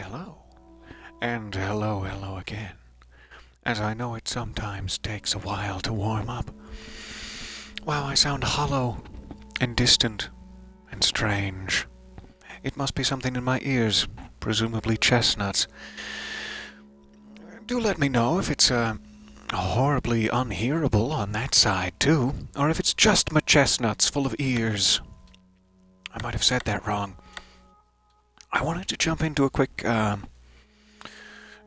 hello. And hello again. As I know it sometimes takes a while to warm up. Wow, I sound hollow and distant and strange. It must be something in my ears, presumably chestnuts. Do let me know if it's horribly unhearable on that side too, or if it's just my chestnuts full of ears. I might have said that wrong. I wanted to jump into a quick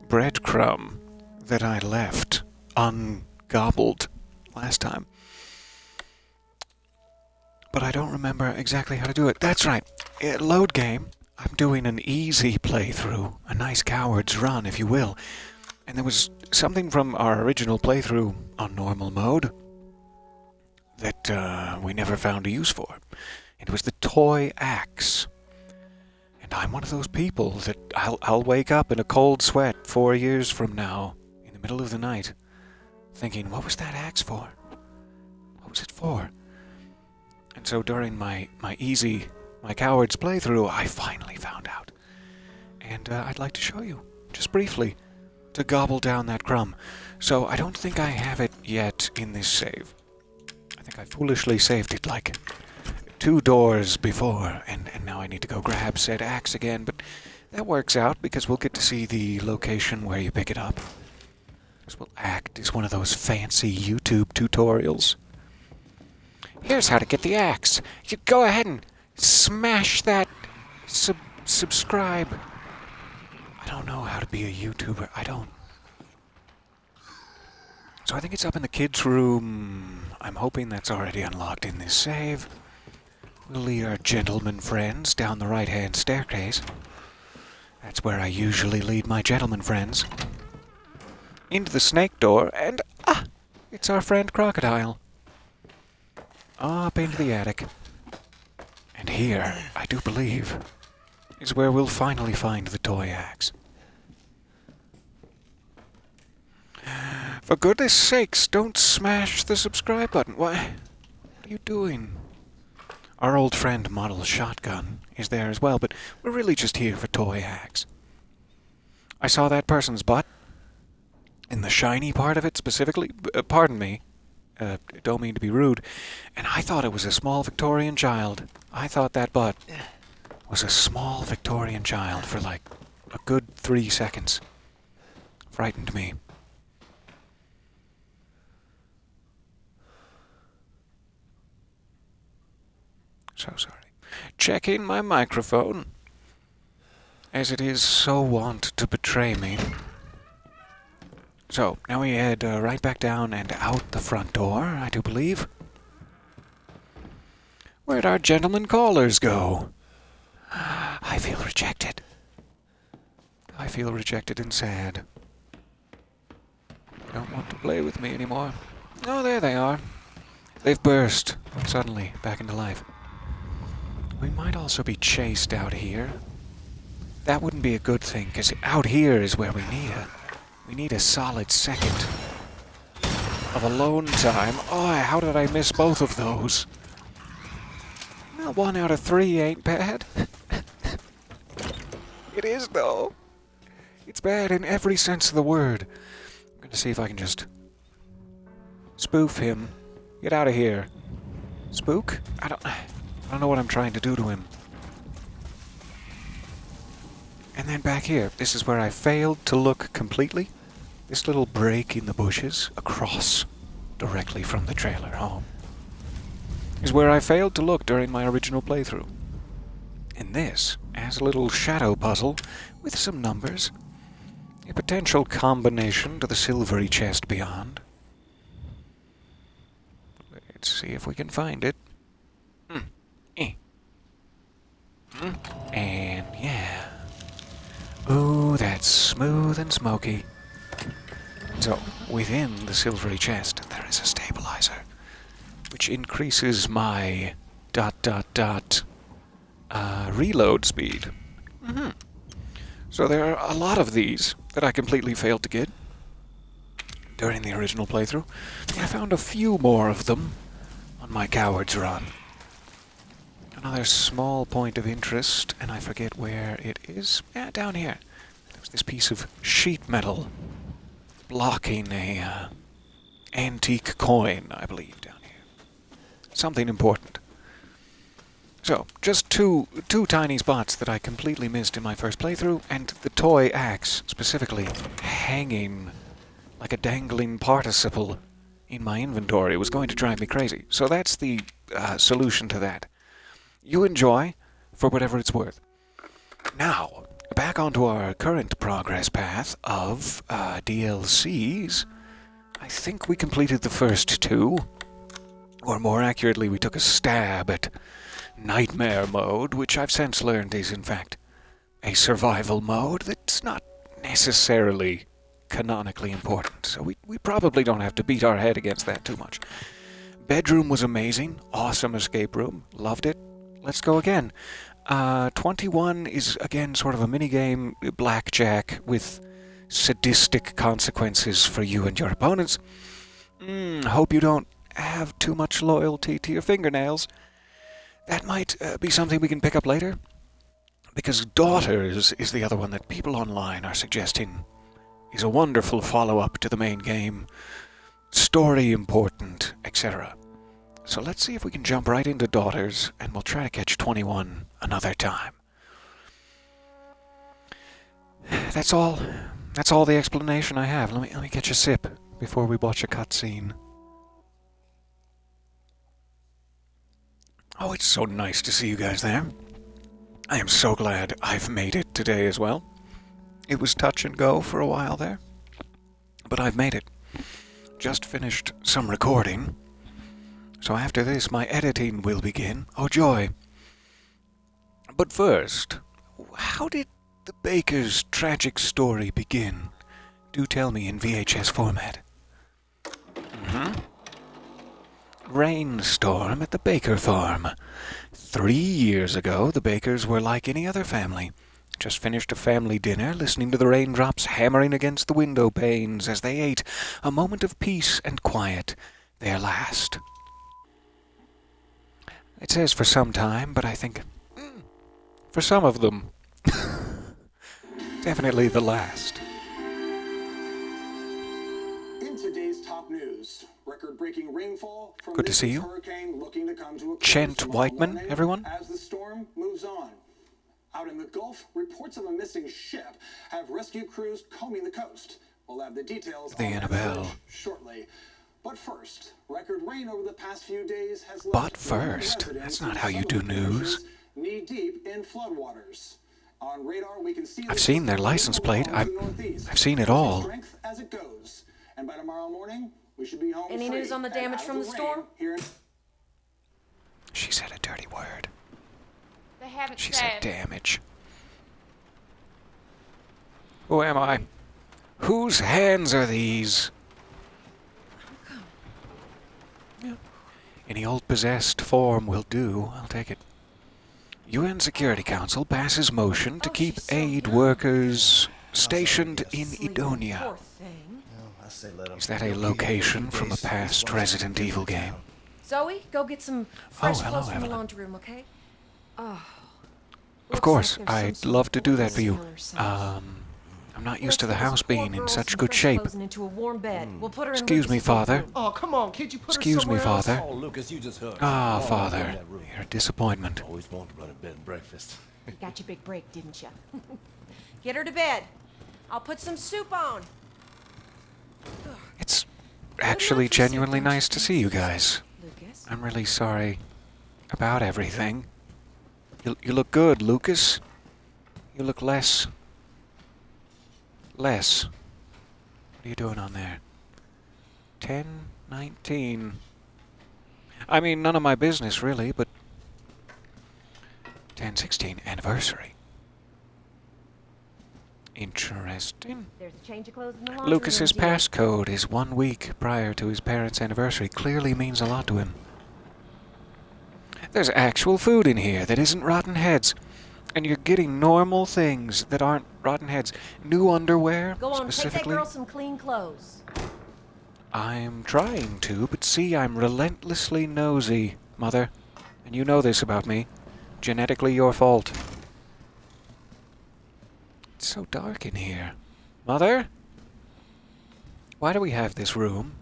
breadcrumb that I left ungobbled last time. But I don't remember exactly how to do it. That's right. Load game. I'm doing an easy playthrough. A nice coward's run, if you will. And there was something from our original playthrough on normal mode that we never found a use for. It was the toy axe. And I'm one of those people that I'll wake up in a cold sweat 4 years from now, in the middle of the night, thinking, what was that axe for? What was it for? And so during my coward's playthrough, I finally found out. And I'd like to show you, just briefly, to gobble down that crumb. So I don't think I have it yet in this save. I think I foolishly saved it like 2 doors before, and now I need to go grab said axe again, but that works out because we'll get to see the location where you pick it up. This will act as one of those fancy YouTube tutorials. Here's how to get the axe. You go ahead and smash that subscribe. I don't know how to be a YouTuber. I don't. So I think it's up in the kids' room. I'm hoping that's already unlocked in this save. We'll lead our gentleman friends down the right-hand staircase. That's where I usually lead my gentleman friends. Into the snake door, and it's our friend Crocodile. Up into the attic. And here, I do believe, is where we'll finally find the toy axe. For goodness sakes, don't smash the subscribe button. What are you doing? Our old friend Model Shotgun is there as well, but we're really just here for toy axe. I saw that person's butt, in the shiny part of it specifically. Pardon me. Don't mean to be rude. And I thought it was a small Victorian child. I thought that butt was a small Victorian child for like a good 3 seconds. Frightened me. So sorry. Checking my microphone, as it is so wont to betray me. So, now we head right back down and out the front door, I do believe. Where'd our gentlemen callers go? I feel rejected. I feel rejected and sad. They don't want to play with me anymore. Oh, there they are. They've burst, suddenly, back into life. We might also be chased out here. That wouldn't be a good thing, because out here is where we need a solid second of alone time. Oh, how did I miss both of those? Well, 1 out of 3 ain't bad. It is, though. It's bad in every sense of the word. I'm going to see if I can just spoof him. Get out of here. Spook? I don't know what I'm trying to do to him. And then back here, this is where I failed to look completely. This little break in the bushes, across, directly from the trailer home, is where I failed to look during my original playthrough. And this has a little shadow puzzle with some numbers, a potential combination to the silvery chest beyond. Let's see if we can find it. And yeah. Ooh, that's smooth and smoky. So, within the silvery chest, there is a stabilizer, which increases my ... reload speed. So there are a lot of these that I completely failed to get during the original playthrough. I found a few more of them on my coward's run. Another small point of interest, and I forget where it is. Yeah, down here. There's this piece of sheet metal blocking a antique coin, I believe, down here. Something important. So, just two tiny spots that I completely missed in my first playthrough, and the toy axe, specifically, hanging like a dangling participle in my inventory was going to drive me crazy. So that's the solution to that. You enjoy, for whatever it's worth. Now, back onto our current progress path of DLCs. I think we completed the first two, or more accurately, we took a stab at Nightmare mode, which I've since learned is, in fact, a survival mode that's not necessarily canonically important, so we probably don't have to beat our head against that too much. Bedroom was amazing, awesome escape room, loved it. Let's go again. 21 is, again, sort of a minigame blackjack with sadistic consequences for you and your opponents. Hope you don't have too much loyalty to your fingernails. That might be something we can pick up later, because Daughters is the other one that people online are suggesting is a wonderful follow-up to the main game, story important, etc. So let's see if we can jump right into Daughters, and we'll try to catch 21 another time. That's all the explanation I have. Let me catch a sip before we watch a cutscene. Oh, it's so nice to see you guys there. I am so glad I've made it today as well. It was touch and go for a while there, but I've made it. Just finished some recording, so after this my editing will begin. Oh joy. But first, how did the baker's tragic story begin? Do tell me in VHS format. Rainstorm at the Baker farm. 3 years ago, the Bakers were like any other family. Just finished a family dinner, listening to the raindrops hammering against the window panes as they ate. A moment of peace and quiet, their last. It says for some time, but I think for some of them, definitely the last. In today's top news, record-breaking rainfall from Good to see you. hurricane looking to come to a Chent close Whiteman, tomorrow everyone. morning as the storm moves on. Out in the Gulf, reports of a missing ship have rescue crews combing the coast. We'll have the details The on that Annabelle. search shortly. But first, record rain over the past few days has But left first, residents that's not in how you some do of the news. parishes knee-deep in floodwaters. On radar, we can see I've seen their license plate. I've seen it all. Strength as it goes. And by tomorrow morning, we should be home Any free news on the and damage out from of the rain storm? here in She said a dirty word. They haven't She said. said damage. Who am I? Whose hands are these? Yeah. Any old possessed form will do. I'll take it. UN Security Council passes motion to keep aid workers stationed in Edonia. Poor thing. Is that a location from a past Resident Evil game? Zoe, go get some fresh hello, clothes from the Evelyn. laundry room, okay? Oh. Of course, I'd love to do that for you. I'm not used to the house being in such good shape. Into a warm bed. We'll put her in Excuse me, Lucas's Father. room. Oh, come on, kid, you put Excuse her me, somewhere else? Father. Oh, Lucas, you just heard. Ah, Oh, Father, in that room. you're a disappointment. Always wanted to run a bed and breakfast. You got your big break, didn't you? Get her to bed. I'll put some soup on. It's actually genuinely nice to see you guys. Lucas? I'm really sorry about everything. You look good, Lucas. You look less. What are you doing on there? 10:19. I mean, none of my business, really, but 10:16 anniversary. Interesting. There's a change of clothes in the laundry Lucas's room, dear. passcode is 1 week prior to his parents' anniversary. Clearly means a lot to him. There's actual food in here that isn't rotten heads. And you're getting normal things that aren't rotten heads. New underwear, Go on, take that specifically. girl some clean clothes. I'm trying to, but see, I'm relentlessly nosy, Mother. And you know this about me. Genetically your fault. It's so dark in here. Mother? Why do we have this room?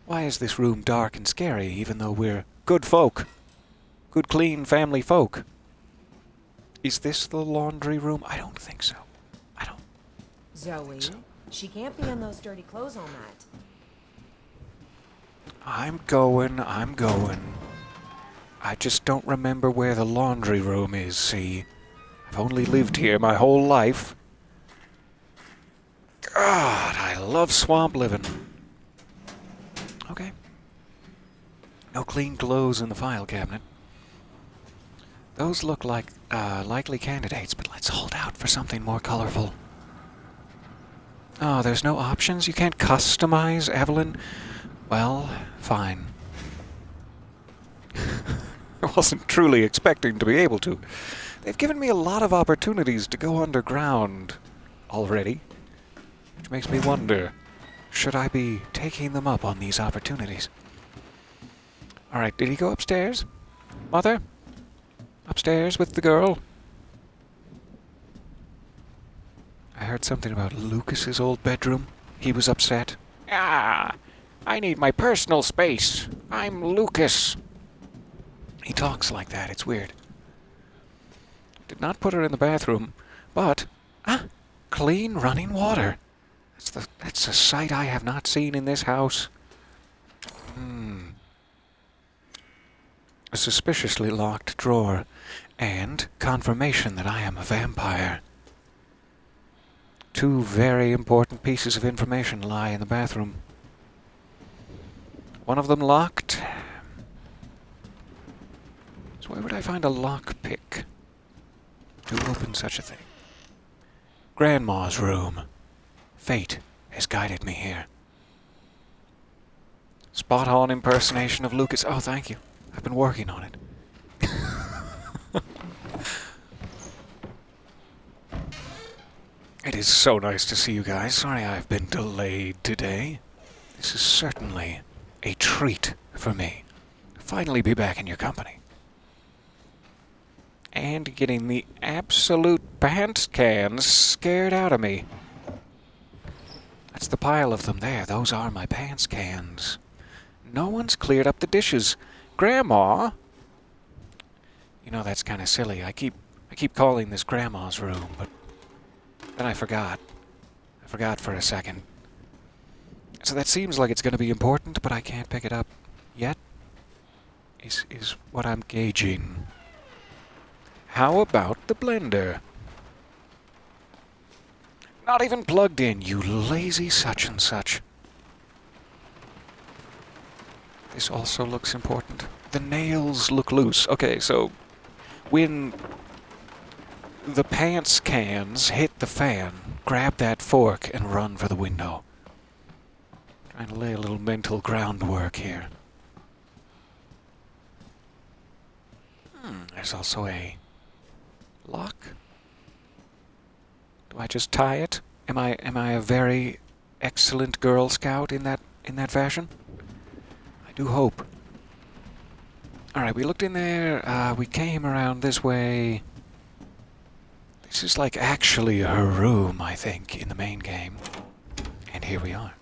Why is this room dark and scary, even though we're good folk? Good, clean family folk. Is this the laundry room? I don't think so. I don't. Zoe, so. she can't be in those dirty clothes all night. I'm going. I just don't remember where the laundry room is, see? I've only lived here my whole life. God, I love swamp living. Okay. No clean clothes in the file cabinet. Those look like likely candidates, but let's hold out for something more colorful. Oh, there's no options? You can't customize, Evelyn? Well, fine. I wasn't truly expecting to be able to. They've given me a lot of opportunities to go underground already, which makes me wonder, should I be taking them up on these opportunities? Alright, did he go upstairs? Mother? Upstairs with the girl? I heard something about Lucas's old bedroom. He was upset. Ah, I need my personal space. I'm Lucas. He talks like that. It's weird. Did not put her in the bathroom, but clean running water. That's a sight I have not seen in this house. A suspiciously locked drawer, and confirmation that I am a vampire. Two very important pieces of information lie in the bathroom. One of them locked. So where would I find a lockpick to open such a thing? Grandma's room. Fate has guided me here. Spot-on impersonation of Lucas. Oh, thank you. I've been working on it. It is so nice to see you guys. Sorry I've been delayed today. This is certainly a treat for me to finally be back in your company. And getting the absolute pants cans scared out of me. That's the pile of them there. Those are my pants cans. No one's cleared up the dishes. Grandma? You know, that's kind of silly. I keep calling this Grandma's room, but then I forgot. I forgot for a second. So that seems like it's going to be important, but I can't pick it up yet, is what I'm gauging. How about the blender? Not even plugged in, you lazy such and such. This also looks important. The nails look loose. Okay, so when the pants cans hit the fan, grab that fork and run for the window. Trying to lay a little mental groundwork here. There's also a lock. Do I just tie it? Am I a very excellent Girl Scout in that fashion? I do hope. Alright, we looked in there, we came around this way. This is like actually her room, I think, in the main game. And here we are.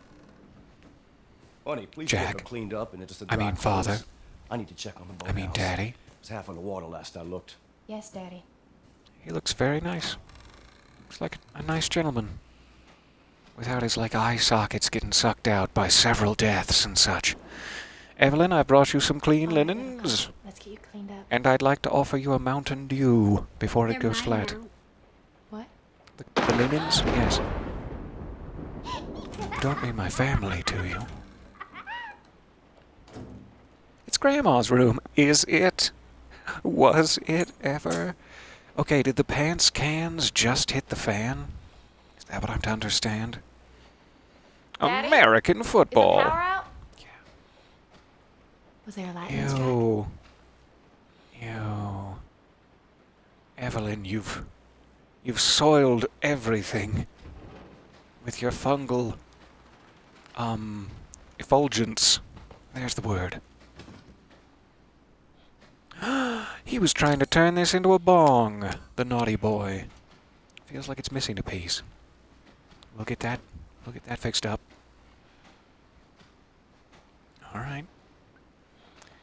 Honey, please Jack. get her cleaned up and into the I mean, Father. I need to check on the boathouse. I mean, Daddy. It was half underwater last I looked. Yes, Daddy. He looks very nice. Looks like a nice gentleman. Without his, like, eye sockets getting sucked out by several deaths and such. Evelyn, I brought you some clean linens. Let's get you cleaned up. And I'd like to offer you a Mountain Dew before it They're goes mine flat. now. What? The linens? Yes. You don't mean my family, do you? It's Grandma's room. Is it? Was it ever? Okay, did the pants cans just hit the fan? Is that what I'm to understand? Daddy? American Is football. the power out? Yeah. Was there a lightning strike? Ew. Evelyn, you've soiled everything with your fungal effulgence. There's the word. He was trying to turn this into a bong, the naughty boy. Feels like it's missing a piece. We'll get that fixed up. All right.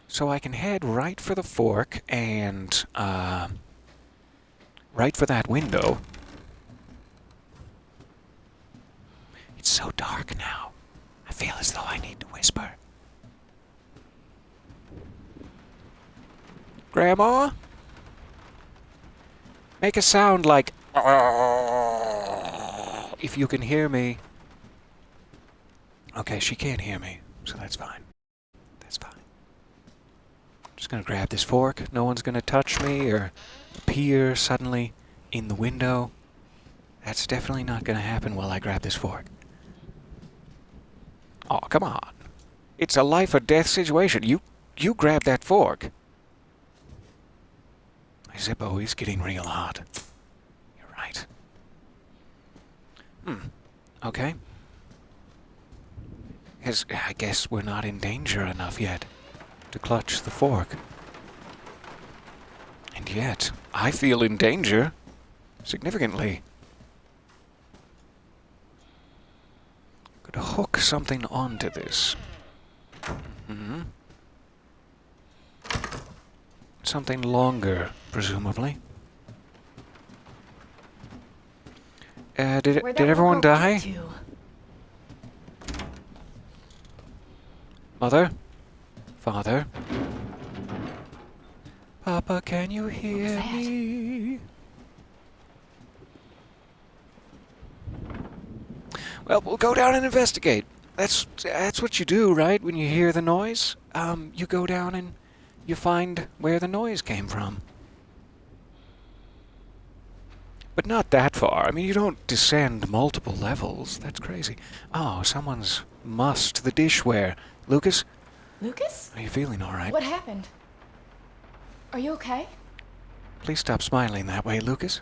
So I can head right for the fork and right for that window. It's so dark now. I feel as though I need to whisper. Grandma? Make a sound like if you can hear me. Okay, she can't hear me, so that's fine. That's fine. Just gonna grab this fork. No one's gonna touch me or appear suddenly in the window. That's definitely not gonna happen while I grab this fork. Oh, come on. It's a life or death situation. You grab that fork. My Zippo is getting real hot. You're right. Okay. I guess we're not in danger enough yet to clutch the fork. And yet, I feel in danger. Significantly. Could hook something onto this. Something longer, presumably. Did everyone die? Mother? Father? Papa, can you hear me? Well, we'll go down and investigate. That's what you do, right? When you hear the noise, you go down and you find where the noise came from. But not that far. I mean, you don't descend multiple levels. That's crazy. Oh, someone's mussed the dishware. Lucas? Lucas? Are you feeling all right? What happened? Are you okay? Please stop smiling that way, Lucas.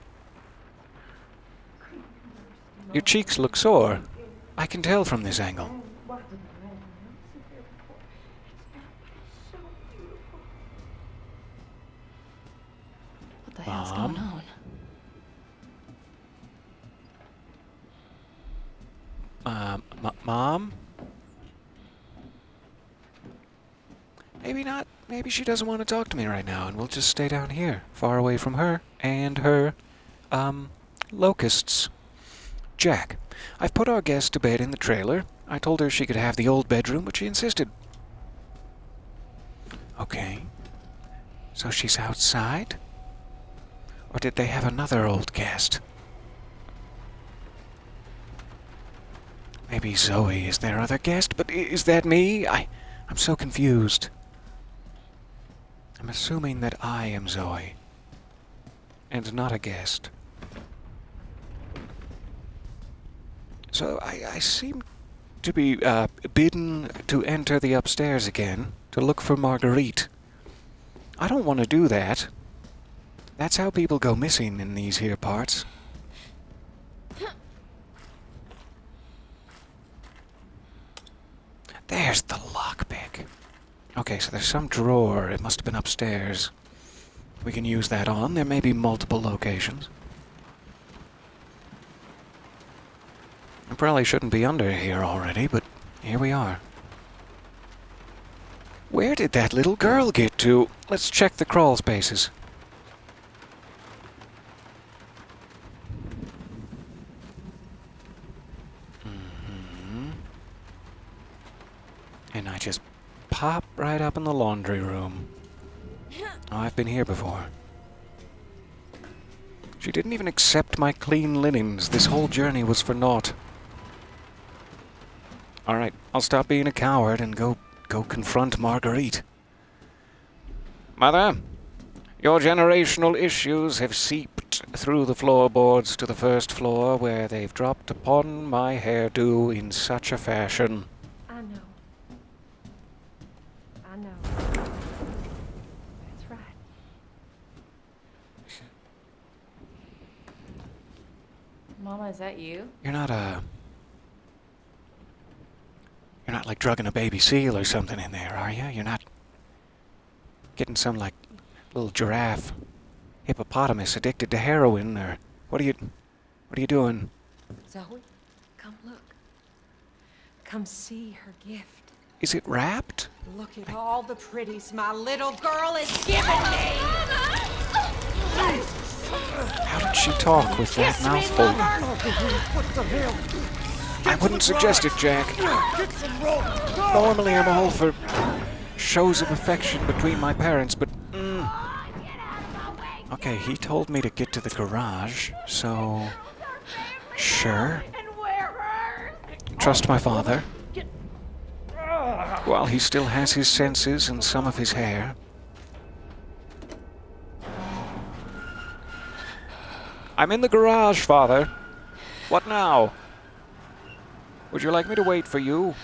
Your cheeks look sore. I can tell from this angle. What the hell's going on? Mom? Maybe not. Maybe she doesn't want to talk to me right now, and we'll just stay down here, far away from her and her, locusts. Jack, I've put our guest to bed in the trailer. I told her she could have the old bedroom, but she insisted. Okay. So she's outside? Or did they have another old guest? Maybe Zoe is their other guest, but is that me? I'm so confused. I'm assuming that I am Zoe, and not a guest. So I seem to be bidden to enter the upstairs again, to look for Marguerite. I don't want to do that. That's how people go missing in these here parts. There's the lockpick. Okay, so there's some drawer. It must have been upstairs. We can use that on. There may be multiple locations. I probably shouldn't be under here already, but here we are. Where did that little girl get to? Let's check the crawl spaces. And I just pop right up in the laundry room. Oh, I've been here before. She didn't even accept my clean linens. This whole journey was for naught. Alright, I'll stop being a coward and go confront Marguerite. Mother, your generational issues have seeped through the floorboards to the first floor, where they've dropped upon my hairdo in such a fashion. I know. That's right. Mama, is that you? You're not like drugging a baby seal or something in there, are you? You're not getting some, like, little giraffe hippopotamus addicted to heroin, or what are you... What are you doing? Zoe, come look. Come see her gift. Is it wrapped? Look at all the pretties my little girl has given me. How did she talk with that Kiss me, mouthful? lover. I wouldn't suggest it, Jack. Normally I'm all for shows of affection between my parents, but... Okay, he told me to get to the garage, so... Sure. Trust my father. While he still has his senses and some of his hair. I'm in the garage, Father. What now? Would you like me to wait for you?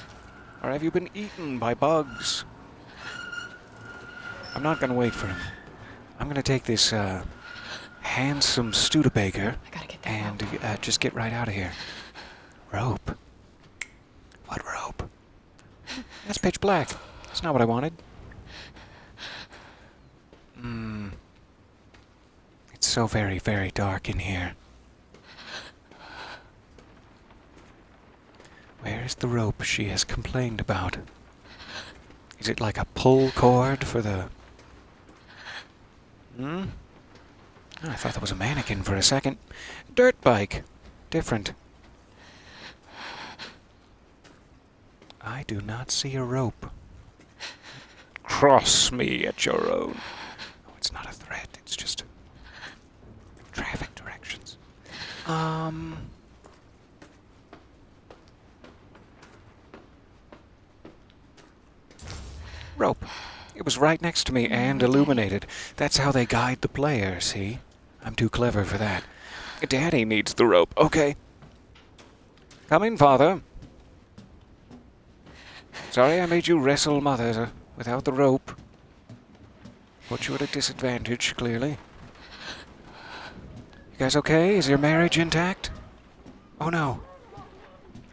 Or have you been eaten by bugs? I'm not gonna wait for him. I'm gonna take this, handsome Studebaker I gotta get that and just get right out of here. Rope? What rope? That's pitch black. That's not what I wanted. It's so very, very dark in here. Where is the rope she has complained about? Is it like a pull cord for the... Oh, I thought that was a mannequin for a second. Dirt bike. Different. I do not see a rope. Cross me at your own. Oh, it's not a threat. It's just traffic directions. Rope. It was right next to me and illuminated. That's how they guide the player, see? I'm too clever for that. Daddy needs the rope. Okay. Come in, Father. Sorry I made you wrestle Mother without the rope. Put you at a disadvantage, clearly. You guys okay? Is your marriage intact? Oh no.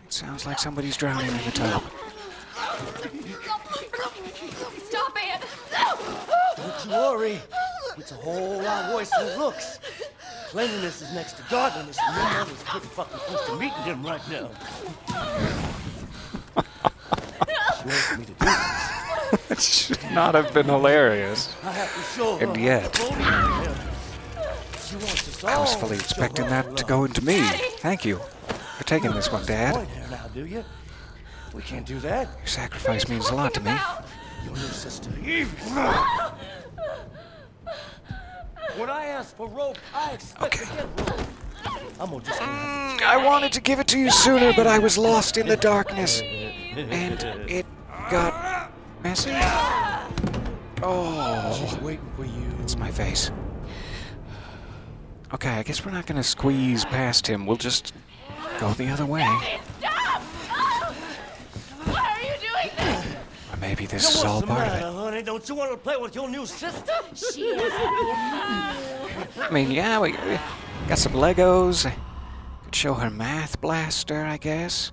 It sounds like somebody's drowning in the tub. Stop it! Don't you worry. It's a whole lot worse than it looks. Cleanliness is next to godliness, and your mother's pretty fucking close to meeting him right now. She wants me to do this. It should not have been hilarious. I have to show her. And yet, She wants us I was all fully to show expecting her that love. to go into me. Thank you for taking this one, Dad. Point here now, do you? We can't do that. Your sacrifice means a lot to me. Your new sister, Evie. When I ask for rope, I expect to get rope. I'm gonna just gonna have I wanted to give it to you sooner, but I was lost in the darkness. And it got messy. Oh, She's waiting for you. it's my face. Okay, I guess we're not gonna squeeze past him. We'll just go the other way. Stop! Why are you doing this? Or maybe this So is all what's the part of matter, it. honey? Don't you want to play with your new sister? She is. I mean, yeah, we got some Legos. Could show her Math Blaster, I guess.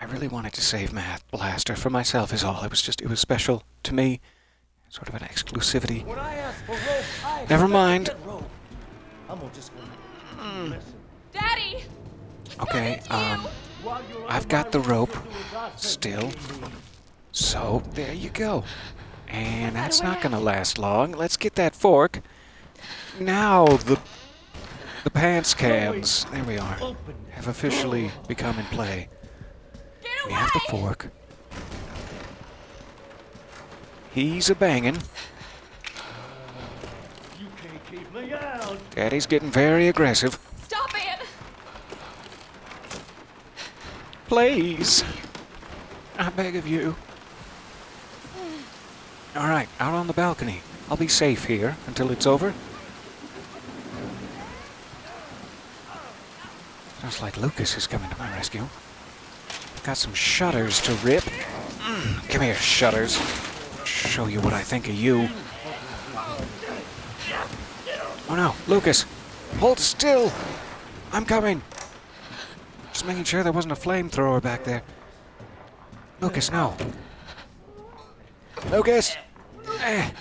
I really wanted to save Math Blaster for myself is all. It was special to me. Sort of an exclusivity. When I ask for rope, I Never expect mind. to get rope. I'm gonna just gonna listen. Daddy! Okay, I've got the rope still. So, there you go. And that's not gonna last long. Let's get that fork. Now the pants cans, there we are, have officially become in play. We have the fork. He's a-bangin'. You can't keep me out. Daddy's getting very aggressive. Stop it! Please. I beg of you. All right, out on the balcony. I'll be safe here until it's over. Sounds like Lucas is coming to my rescue. Got some shutters to rip. Come here, shutters. Show you what I think of you. Oh no, Lucas! Hold still! I'm coming! Just making sure there wasn't a flamethrower back there. Lucas, no. Lucas! I'm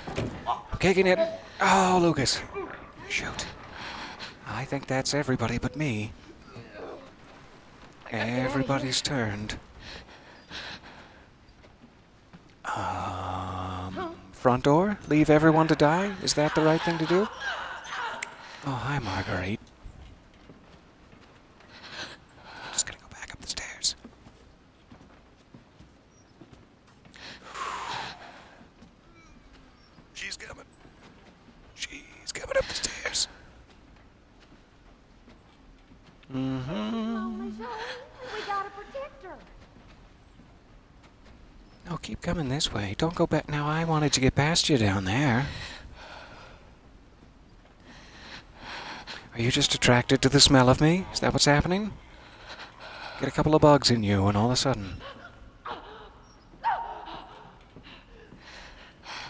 kicking it. Oh, Lucas. Shoot. I think that's everybody but me. Everybody's turned. Front door? Leave everyone to die? Is that the right thing to do? Oh, hi, Marguerite. I'm just gonna go back up the stairs. She's coming. She's coming up the stairs. Lonely Zoe, we gotta protect her. No, keep coming this way. Don't go back. Now, I wanted to get past you down there. Are you just attracted to the smell of me? Is that what's happening? Get a couple of bugs in you, and all of a sudden...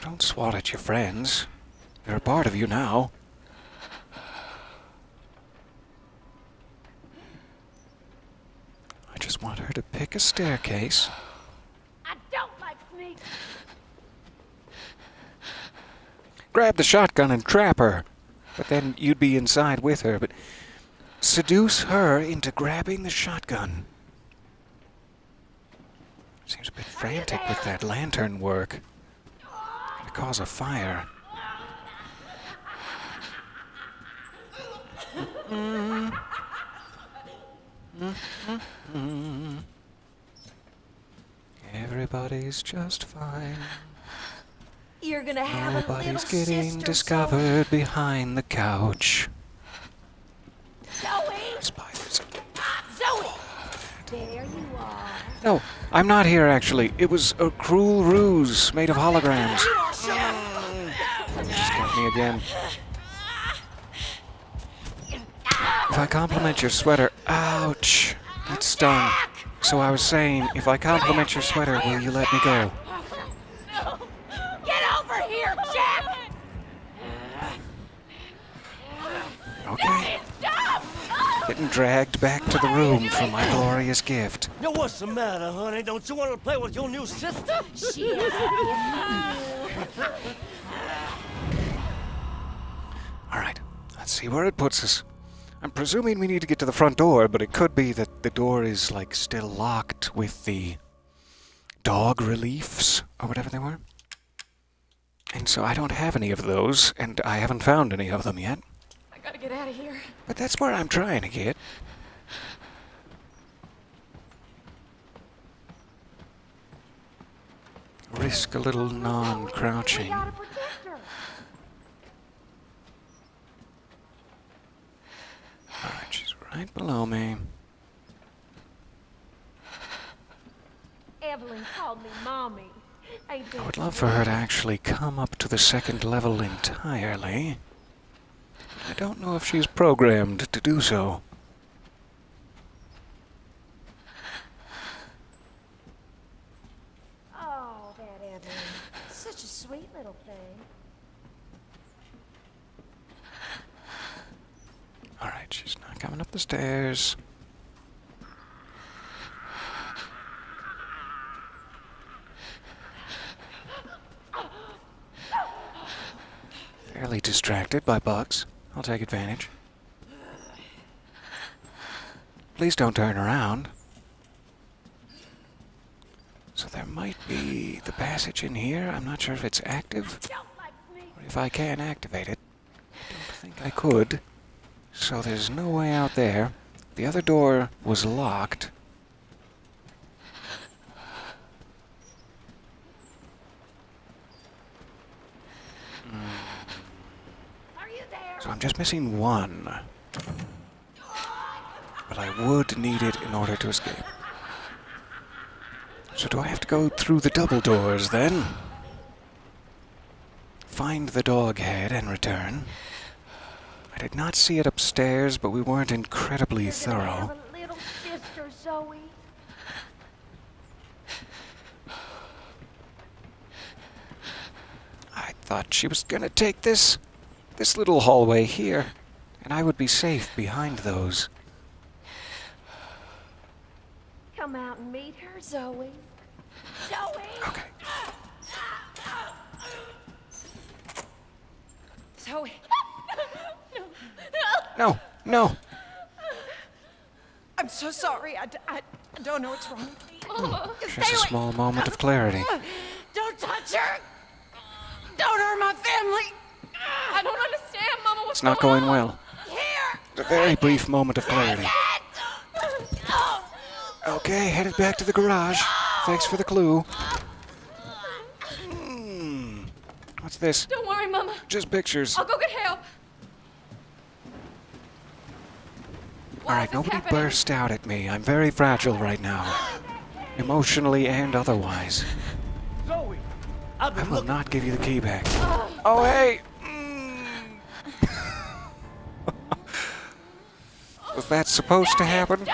Don't swat at your friends. They're a part of you now. I just want her to pick a staircase. I don't like sneaks. Grab the shotgun and trap her. But then you'd be inside with her. But seduce her into grabbing the shotgun. Seems a bit frantic with that lantern work. Gonna cause a fire. Everybody's just fine. You're gonna have a Nobody's little getting sister, discovered behind the couch. Zoe! Spiders. Zoe! There you are. No, I'm not here actually. It was a cruel ruse made of holograms. She's got me again. If I compliment your sweater... Ouch! That stung. So I was saying, if I compliment your sweater, will you let me go? Get over here, Jack! Okay. Stop! Getting dragged back to the room for my glorious gift. Now what's the matter, honey? Don't you want to play with your new sister? She is Alright, let's see where it puts us. I'm presuming we need to get to the front door, but it could be that the door is, like, still locked with the dog reliefs, or whatever they were. And so I don't have any of those, and I haven't found any of them yet. I gotta get out of here. But that's where I'm trying to get. Risk a little We non-crouching. gotta protect her. Alright, she's right below me. Evelyn called me Mommy. I would love for her to actually come up to the second level entirely. I don't know if she's programmed to do so. Oh, that Evelyn. Such a sweet little thing. Alright, she's not coming up the stairs. Fairly distracted by bugs. I'll take advantage. Please don't turn around. So there might be the passage in here. I'm not sure if it's active Don't like sneaks. or if I can activate it. I don't think I could. So there's no way out there. The other door was locked. Are you there? So I'm just missing one. But I would need it in order to escape. So do I have to go through the double doors then? Find the dog head and return. I did not see it upstairs, but we weren't incredibly You're gonna thorough. have a little sister, Zoe. I thought she was gonna take this little hallway here, and I would be safe behind those. Come out and meet her, Zoe. Zoe! Okay. Zoe. No, no. I'm so sorry. I don't know what's wrong. Just a small moment of clarity. Don't touch her. Don't hurt my family. I don't understand, Mama. What's It's not going on? well. Here. A very brief moment of clarity. Okay, headed back to the garage. Thanks for the clue. What's this? Don't worry, Mama. Just pictures. I'll go get help. All right, nobody burst out at me. I'm very fragile right now. Emotionally and otherwise. Zoe, I've I been will looking. not give you the key back. Oh, hey! Was that supposed to happen?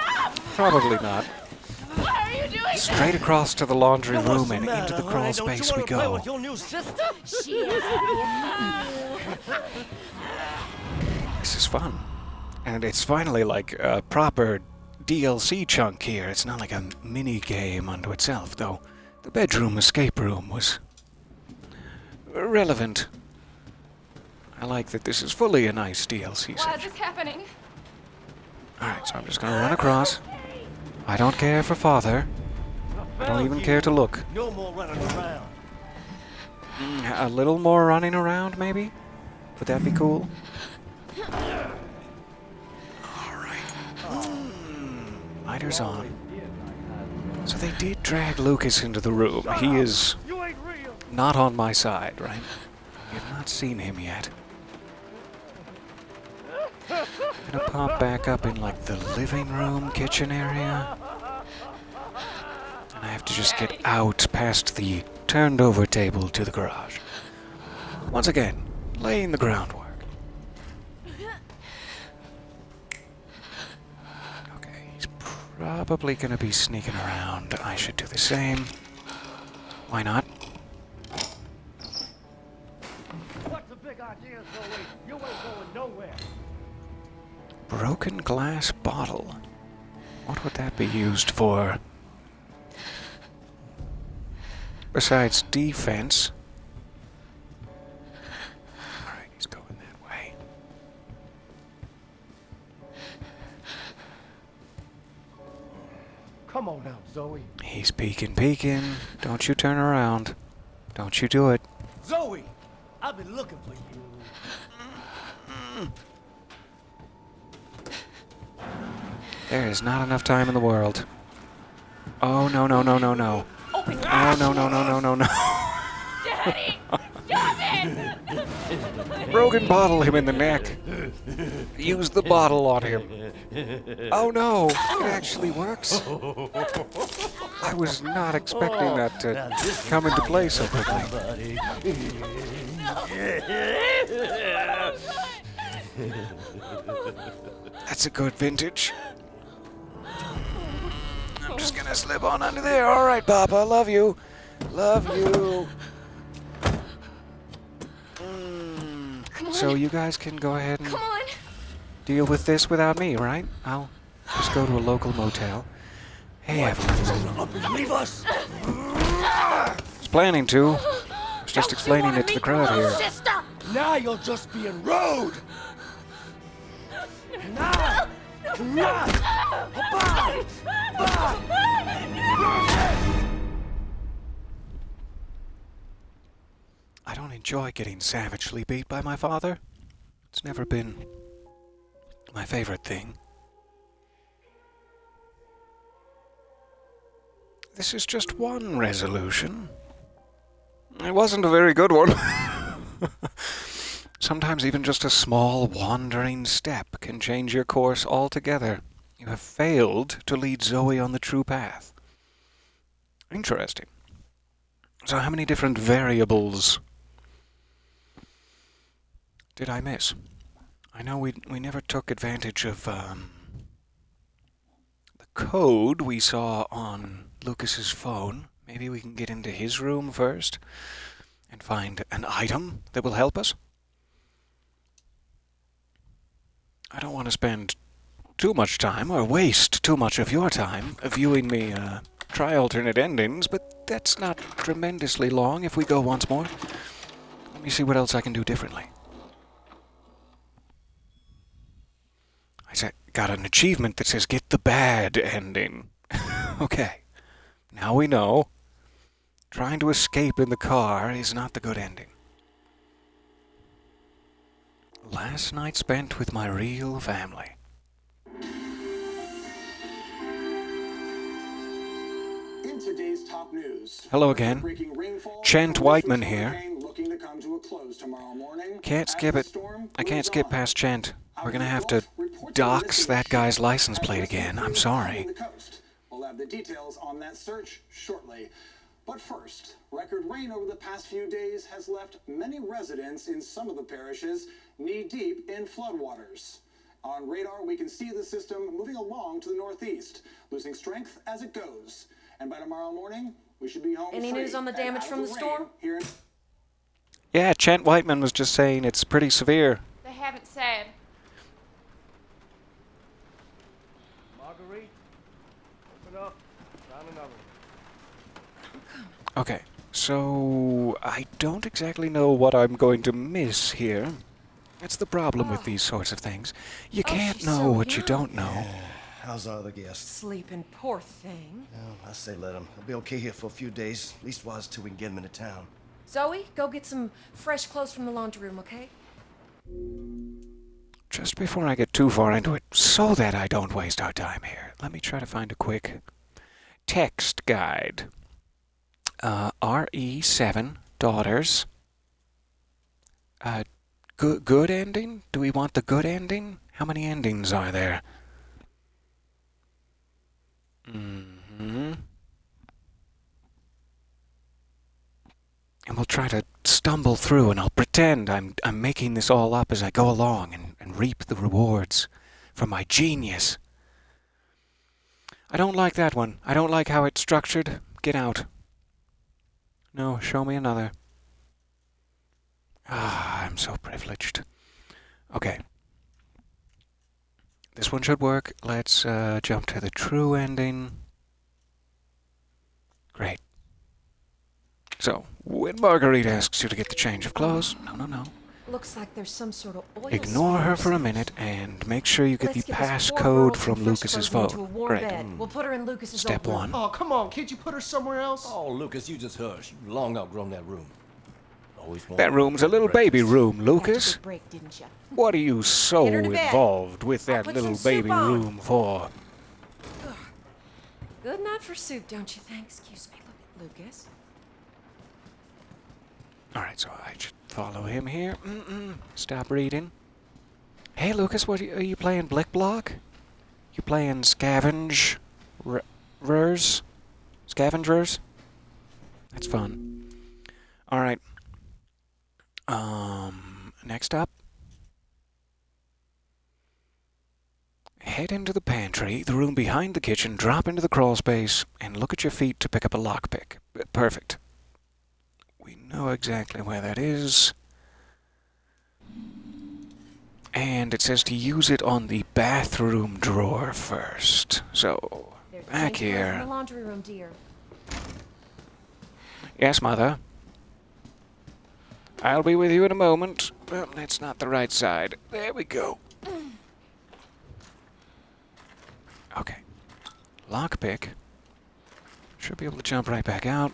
Probably not. Why are you doing that? Straight across to the laundry What's room the and matter, into the huh? crawl Don't space you we wanna play go. with your new sister? She is. This is fun. And it's finally like a proper DLC chunk here. It's not like a mini game unto itself, though. The bedroom escape room was relevant. I like that this is fully a nice DLC Why is section. this happening? Alright, so I'm just gonna run across. I don't care for father. I don't even care to look. No more running around. A little more running around, maybe? Would that be cool? Alright. Lighter's on. So they did drag Lucas into the room. He is You ain't real. not on my side, right? We have not seen him yet. Gonna pop back up in like the living room, kitchen area. And I have to just get out past the turned over table to the garage. Once again, laying the groundwork. Okay, he's probably gonna be sneaking around. I should do the same. Why not? What's the big idea, Zoe? You ain't going nowhere. Broken glass bottle. What would that be used for? Besides defense. Alright, he's going that way. Come on now, Zoe. He's peeking. Don't you turn around. Don't you do it. Zoe, I've been looking for you. There is not enough time in the world. Oh, no. Open your Oh, eyes. no. Daddy! Stop it! Broken bottle him in the neck. Use the bottle on him. Oh, no. It actually works. I was not expecting that to come into play so quickly. Buddy. That's a good vintage. I'm just gonna slip on under there. All right, Papa. Love you. Love you. Come on. So you guys can go ahead and Come on. deal with this without me, right? I'll just go to a local motel. Hey, Evelyn. Up and leave us. I was planning to. I was just explaining it to the crowd here. Sister. Now you're just being rude. Now. Now. Bye. Bye. I don't enjoy getting savagely beat by my father. It's never been my favorite thing. This is just one resolution. It wasn't a very good one. Sometimes even just a small wandering step can change your course altogether. You have failed to lead Zoe on the true path. Interesting. So how many different variables did I miss? I know we never took advantage of the code we saw on Lucas's phone. Maybe we can get into his room first and find an item that will help us. I don't want to spend too much time or waste too much of your time viewing me try alternate endings, but that's not tremendously long if we go once more. Let me see what else I can do differently. got an achievement that says get the bad ending. Okay, now we know. Trying to escape in the car is not the good ending. Last night spent with my real family. In today's top news. Hello again. Breaking rainfall. Chant Whiteman here. Hurricane looking to come to a close tomorrow morning. Can't skip it. I can't skip past Chant. We're gonna have to dox that guy's license plate again. I'm sorry. We'll have the details on that search shortly. But first, record rain over the past few days has left many residents in some of the parishes knee-deep in floodwaters. On radar, we can see the system moving along to the northeast, losing strength as it goes. And by tomorrow morning, we should be home Any free news on the and damage out from of the rain storm? here in- Yeah, Chant Whiteman was just saying it's pretty severe. They haven't said. Marguerite, open up. Found another one. Okay, so I don't exactly know what I'm going to miss here. That's the problem with these sorts of things. You can't she's know so what you young. don't know. How's our other guests? Sleeping, poor thing. Oh, I say let him. He'll be okay here for a few days. At least while it's till we can get him into town. Zoe, go get some fresh clothes from the laundry room, okay? Just before I get too far into it, so that I don't waste our time here, let me try to find a quick text guide. RE7 daughters. Good ending? Do we want the good ending? How many endings are there? And we'll try to stumble through, and I'll pretend I'm making this all up as I go along and reap the rewards from my genius. I don't like that one. I don't like how it's structured. Get out. No, show me another. Ah, I'm so privileged. Okay. This one should work. Let's jump to the true ending. Great. So, when Marguerite asks you to get the change of clothes, no. Looks like there's some sort of oil Ignore her spill. for a minute and make sure you get Let's the get this poor passcode girl from some fresh Lucas's clothes into a phone. warm Great. bed. We'll put her in Lucas's Step old room. one. Oh, come on. Can't you put her somewhere else? Oh, Lucas, you just hush. You long outgrown that room. Always wanted That room's a little breakfast. baby room, Had a Lucas. good break, didn't you? What are you so Get her to bed. involved with I'll that put little some soup baby on. room for? Good night for soup, don't you think? Excuse me, look at Lucas. Alright, so I should follow him here. Stop reading. Hey, Lucas, what are you playing? Blick Block? You playing Scavengers? Scavengers? That's fun. Alright. Next up. Head into the pantry, the room behind the kitchen, drop into the crawl space, and look at your feet to pick up a lockpick. Perfect. We know exactly where that is. And it says to use it on the bathroom drawer first. So, There's back change clothes in the here. laundry room, dear. Yes, Mother. I'll be with you in a moment. Well, that's not the right side. There we go. Okay. Lockpick. Should be able to jump right back out.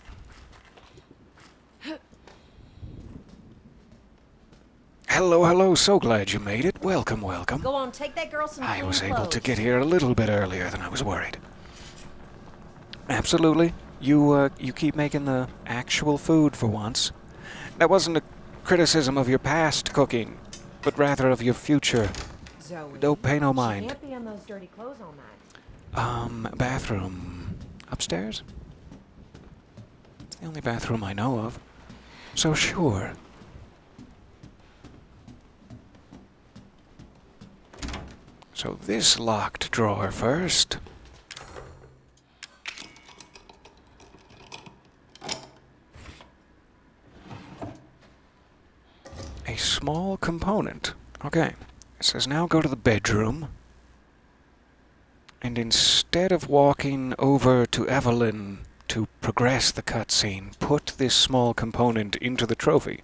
Hello, so glad you made it. Welcome. Go on, take that girl some I clean was able to clothes. get here a little bit earlier than I was worried. Absolutely. You keep making the actual food for once. That wasn't a criticism of your past cooking, but rather of your future. Zoe. Don't pay no She mind. can't be in those dirty clothes all night. Bathroom. Upstairs? It's the only bathroom I know of. So sure. So this locked drawer first. A small component. Okay. It says now go to the bedroom. And instead of walking over to Evelyn to progress the cutscene, put this small component into the trophy.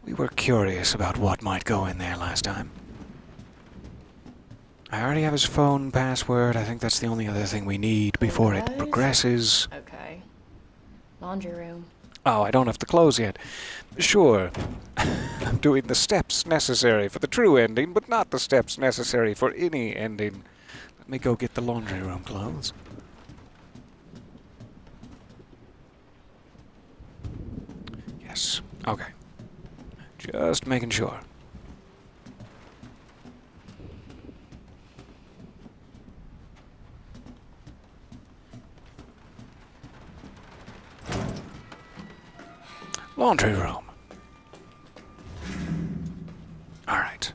We were curious about what might go in there last time. I already have his phone password. I think that's the only other thing we need before it progresses. Okay. Laundry room. Oh, I don't have to close yet. Sure. I'm doing the steps necessary for the true ending, but not the steps necessary for any ending. Let me go get the laundry room clothes. Yes. Okay. Just making sure. Laundry room. All right.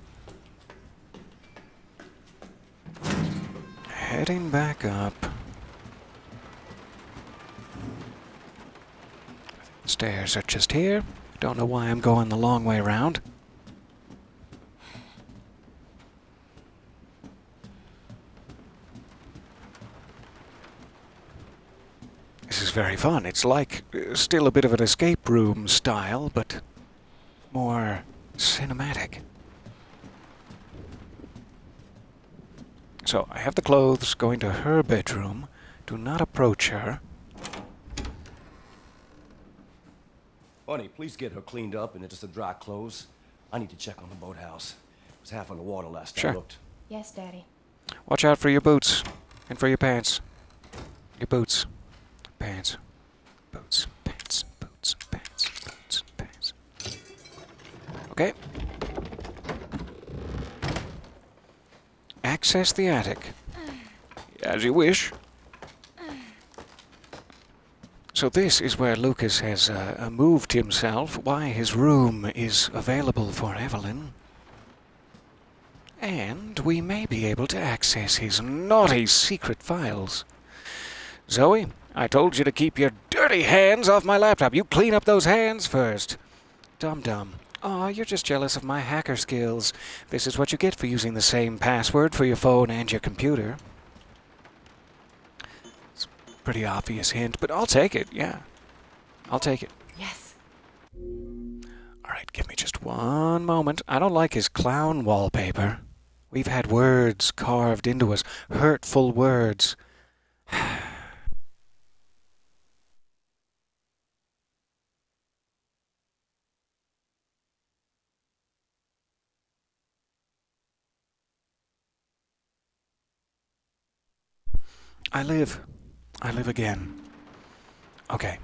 Heading back up. Stairs are just here. Don't know why I'm going the long way around. This is very fun. It's like still a bit of an escape room style, but more cinematic. So, I have the clothes going to her bedroom. Do not approach her. Honey, please get her cleaned up and into some dry clothes. I need to check on the boathouse. It was half on the water last time I looked. Yes, Daddy. Watch out for your boots. And for your pants. Your boots. Pants. Boots. Pants. Boots. Pants. Boots. Pants. Okay. Access the attic. As you wish. So this is where Lucas has moved himself, why his room is available for Evelyn. And we may be able to access his naughty secret files. Zoe, I told you to keep your dirty hands off my laptop. You clean up those hands first. Dum-dum. Aw, you're just jealous of my hacker skills. This is what you get for using the same password for your phone and your computer. It's a pretty obvious hint, but I'll take it, yeah. I'll take it. Yes. Alright, give me just one moment. I don't like his clown wallpaper. We've had words carved into us. Hurtful words. I live again. Okay.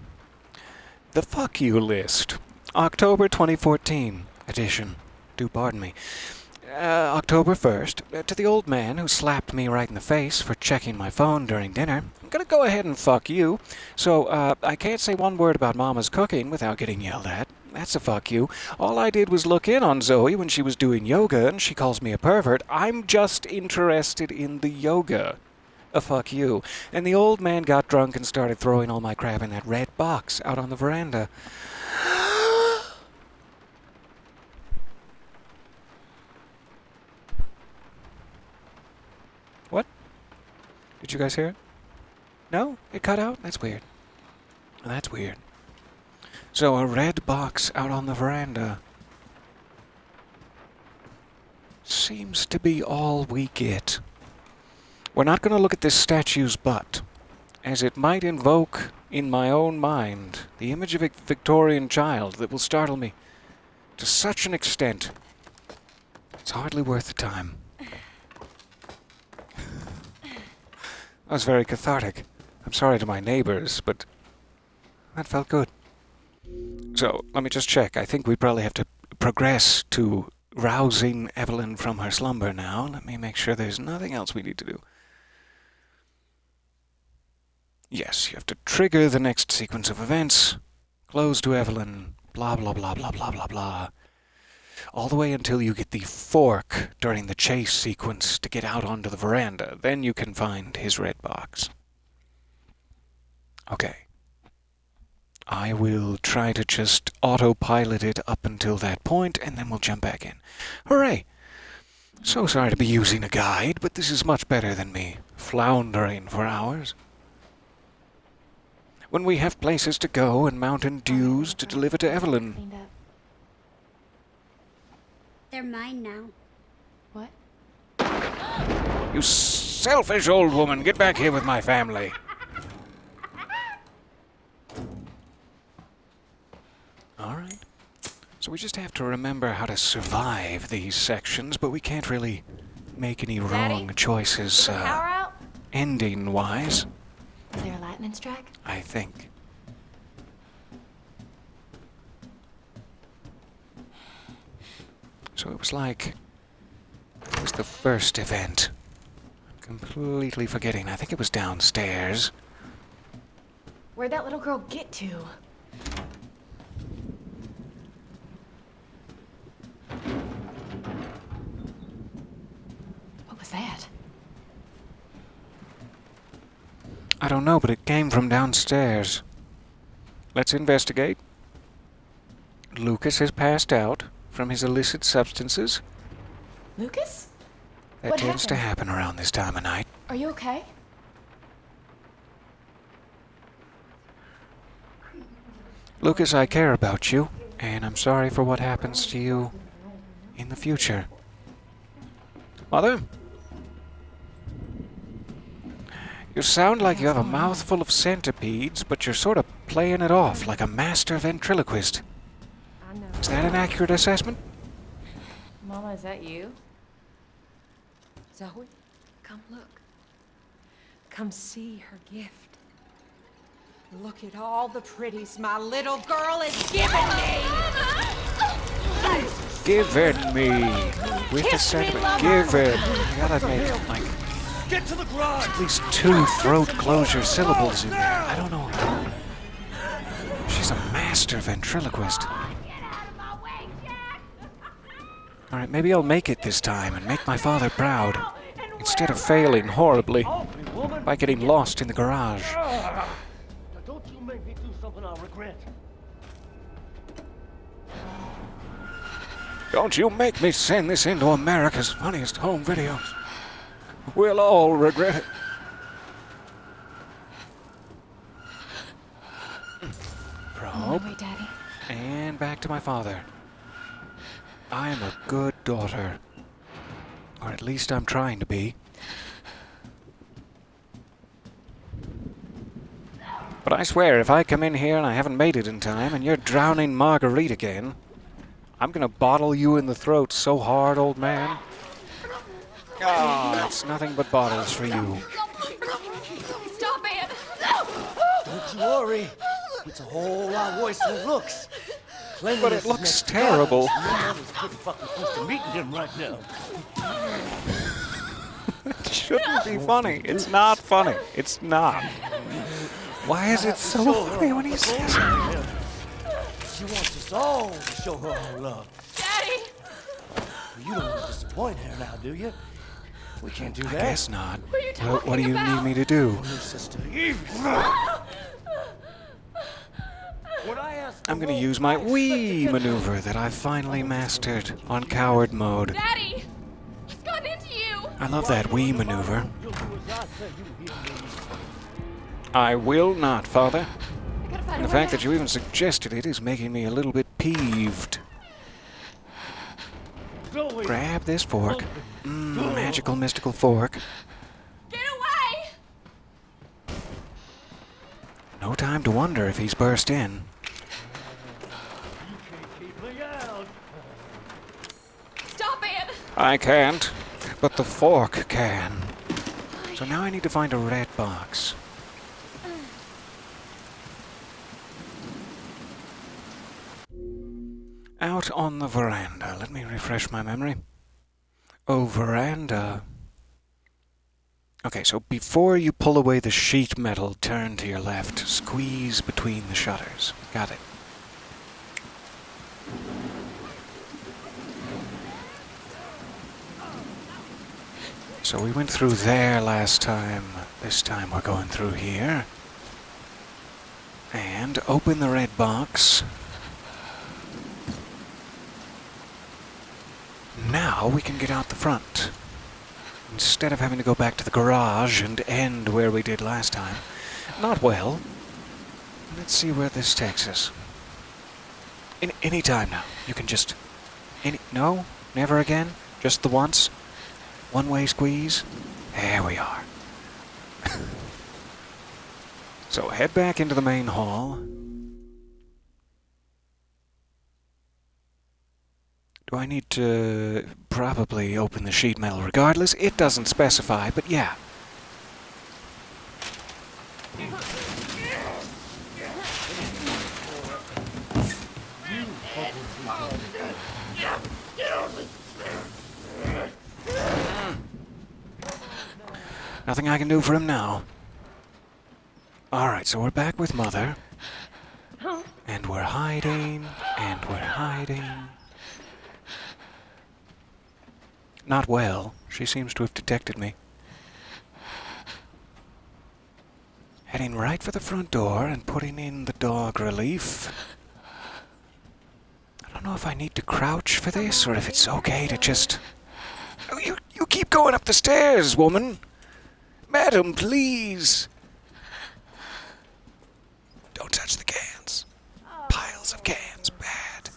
The Fuck You List. October 2014 edition. Do pardon me. October 1st. To the old man who slapped me right in the face for checking my phone during dinner. I'm gonna go ahead and fuck you. So, I can't say one word about Mama's cooking without getting yelled at. That's a fuck you. All I did was look in on Zoe when she was doing yoga and she calls me a pervert. I'm just interested in the yoga. A fuck you. And the old man got drunk and started throwing all my crap in that red box out on the veranda. What? Did you guys hear it? No? It cut out? That's weird. That's weird. So a red box out on the veranda seems to be all we get. We're not going to look at this statue's butt, as it might invoke in my own mind the image of a Victorian child that will startle me to such an extent it's hardly worth the time. That was very cathartic. I'm sorry to my neighbors, but that felt good. So, let me just check. I think we probably have to progress to rousing Evelyn from her slumber now. Let me make sure there's nothing else we need to do. Yes, you have to trigger the next sequence of events. Close to Evelyn. Blah, blah, blah, blah, blah, blah, blah. All the way until you get the fork during the chase sequence to get out onto the veranda. Then you can find his red box. Okay. I will try to just autopilot it up until that point, and then we'll jump back in. Hooray! So sorry to be using a guide, but this is much better than me floundering for hours. When we have places to go and Mountain Dews to deliver to Evelyn. Cleaned up. They're mine now. What? You selfish old woman, get back here with my family. Alright. So we just have to remember how to survive these sections, but we can't really make any wrong choices, Is the power out? ending-wise, Is there a lightning strike? I think. So it was like... It was the first event. I'm completely forgetting. I think it was downstairs. Where'd that little girl get to? What was that? I don't know, but it came from downstairs. Let's investigate. Lucas has passed out from his illicit substances. Lucas? That What tends to happened? happen around this time of night. Are you okay? Lucas, I care about you, and I'm sorry for what happens to you in the future. Mother? You sound like you have a mouthful of centipedes, but you're sort of playing it off like a master ventriloquist. I know. Is that an accurate assessment? Mama, is that you? Zoe, come look. Come see her gift. Look at all the pretties my little girl has given me! Given me. With the Kiss me, sentiment. lover. Given. You gotta make, like, Get to the garage! at least 2 throat closure syllables in there. I don't know. She's a master ventriloquist. Get out of my way, Jack! Alright, maybe I'll make it this time and make my father proud. Instead of failing horribly by getting lost in the garage. Now don't you make me do something I'll regret. Don't you make me send this into America's Funniest Home Videos. We'll all regret it. Probe. Wait, Daddy. And back to my father. I am a good daughter. Or at least I'm trying to be. But I swear, if I come in here and I haven't made it in time, and you're drowning Marguerite again, I'm gonna bottle you in the throat so hard, old man. Ah, it's nothing but bottles for you. Stop it! Don't you worry. It's a whole lot worse than it looks. But it looks terrible. Your mother's pretty fucking close to meeting him right now. It shouldn't be funny. It's not funny. It's not. Why is it so funny when he says it? She wants us all to show her our love. Daddy! You don't want to disappoint her now, do you? We can't do I that. guess not. What are you talking What do you about? need me to do? Your sister Eve. When I asked I'm gonna use my wee maneuver that I finally mastered on coward mode. Daddy! What's gotten into you? I love that wee maneuver. you'll do as I say, you hear me. I will not, Father. I gotta find And the a way fact that out. you even suggested it is making me a little bit peeved. Zoe, Grab this fork. Magical, mystical fork. Get away! No time to wonder if he's burst in. keep me out. Stop it! I can't, but the fork can. So now I need to find a red box. Out on the veranda. Let me refresh my memory. Oh, veranda. Okay, so before you pull away the sheet metal, turn to your left. Squeeze between the shutters. Got it. So we went through there last time. This time we're going through here. And open the red box. Now we can get out the front. Instead of having to go back to the garage and end where we did last time. Not well. Let's see where this takes us. Any time now. You can just... No? Never again? Just the once? One-way squeeze? There we are. So head back into the main hall. Do I need to probably open the sheet metal regardless? It doesn't specify, but yeah. Nothing I can do for him now. Alright, so we're back with Mother. And we're hiding, and we're hiding. Not well. She seems to have detected me. Heading right for the front door and putting in the dog relief. I don't know if I need to crouch for this, or if it's okay to just... Oh, you keep going up the stairs, woman! Madam, please! Don't touch the cans. Piles of cans, bad.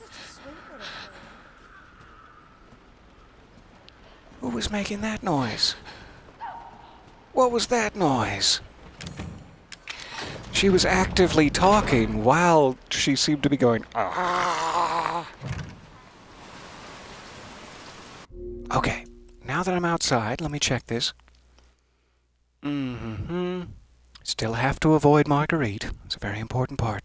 Who was making that noise? What was that noise? She was actively talking while she seemed to be going, ah. Okay, now that I'm outside, let me check this. Still have to avoid Marguerite. It's a very important part.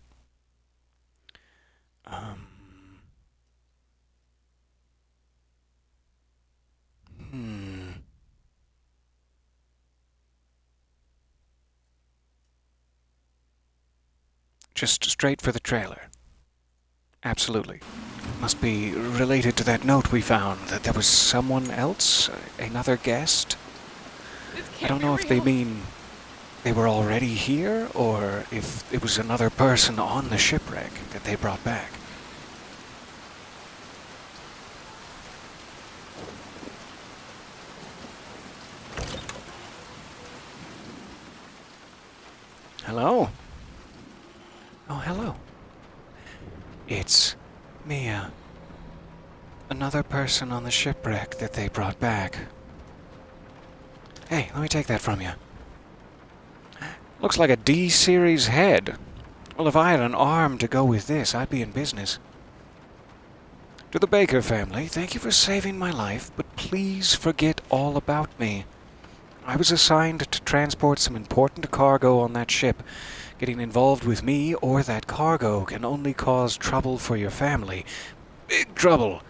Just straight for the trailer. Absolutely. Must be related to that note we found, that there was someone else, another guest. I don't know if they mean they were already here, or if it was another person on the shipwreck that they brought back. Hello? Oh, hello. It's Mia. Another person on the shipwreck that they brought back. Hey, let me take that from you. Looks like a D-series head. Well, if I had an arm to go with this, I'd be in business. To the Baker family, thank you for saving my life, but please forget all about me. I was assigned to transport some important cargo on that ship. Getting involved with me or that cargo can only cause trouble for your family. Big trouble.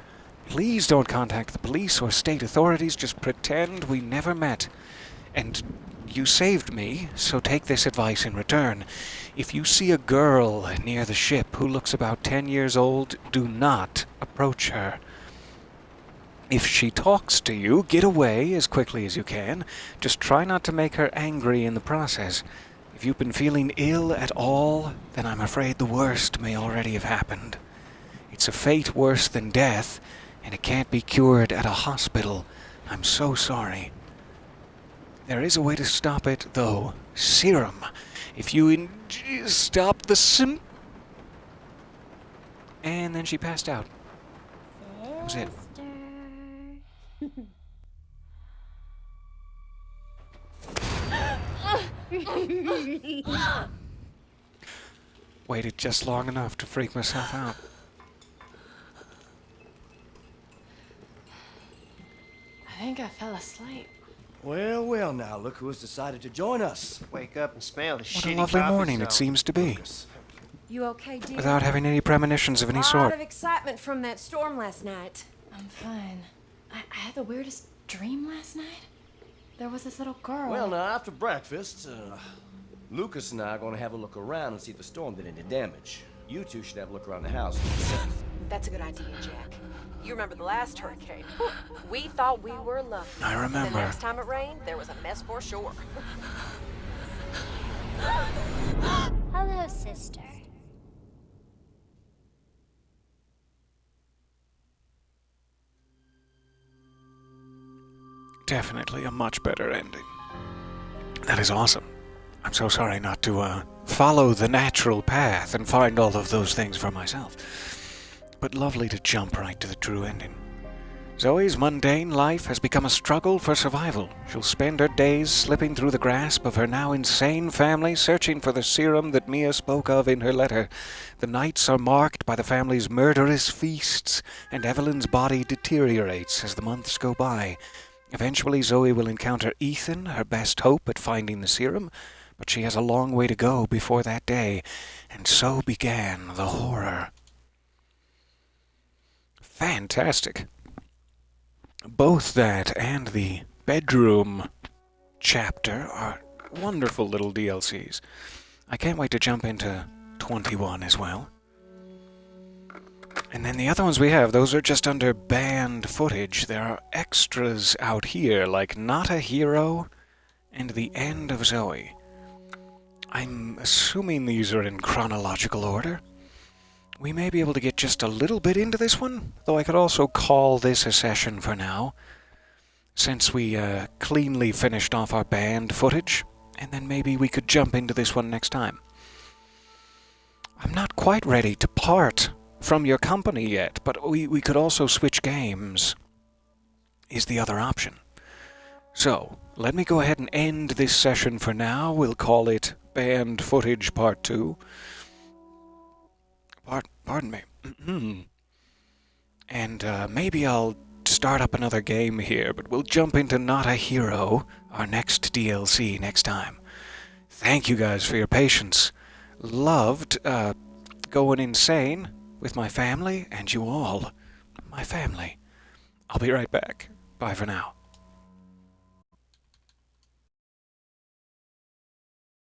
Please don't contact the police or state authorities. Just pretend we never met. And you saved me, so take this advice in return. If you see a girl near the ship who looks about 10 years old, do not approach her. If she talks to you, get away as quickly as you can. Just try not to make her angry in the process. If you've been feeling ill at all, then I'm afraid the worst may already have happened. It's a fate worse than death, and it can't be cured at a hospital. I'm so sorry. There is a way to stop it, though. Serum. If you stop the And then she passed out. That was it. Waited just long enough to freak myself out. I think I fell asleep. Well, well, now look who has decided to join us. Wake up and smell the What shitty a lovely coffee morning it smell. seems to be. You okay, dear? Without having any premonitions of any A lot sort. of excitement from that storm last night. I'm fine. I had the weirdest dream last night. There was this little girl. Well, now, after breakfast, Lucas and I are going to have a look around and see if the storm did any damage. You two should have a look around the house. That's a good idea, Jack. You remember the last hurricane? We thought we were lucky. I remember. The next time it rained, there was a mess for sure. Hello, sister. Definitely a much better ending. That is awesome. I'm so sorry not to follow the natural path and find all of those things for myself. But lovely to jump right to the true ending. Zoe's mundane life has become a struggle for survival. She'll spend her days slipping through the grasp of her now insane family, searching for the serum that Mia spoke of in her letter. The nights are marked by the family's murderous feasts, and Evelyn's body deteriorates as the months go by. Eventually, Zoe will encounter Ethan, her best hope at finding the serum, but she has a long way to go before that day, and so began the horror. Fantastic. Both that and the bedroom chapter are wonderful little DLCs. I can't wait to jump into 21 as well. And then the other ones we have, those are just under banned footage. There are extras out here, like Not a Hero and The End of Zoe. I'm assuming these are in chronological order. We may be able to get just a little bit into this one, though I could also call this a session for now, since we cleanly finished off our banned footage, and then maybe we could jump into this one next time. I'm not quite ready to part from your company yet, but we could also switch games, is the other option. So, let me go ahead and end this session for now. We'll call it Banned Footage Part 2. Pardon me. And maybe I'll start up another game here, but we'll jump into Not a Hero, our next DLC, next time. Thank you guys for your patience. Loved going insane with my family, and you all, my family. I'll be right back. Bye for now.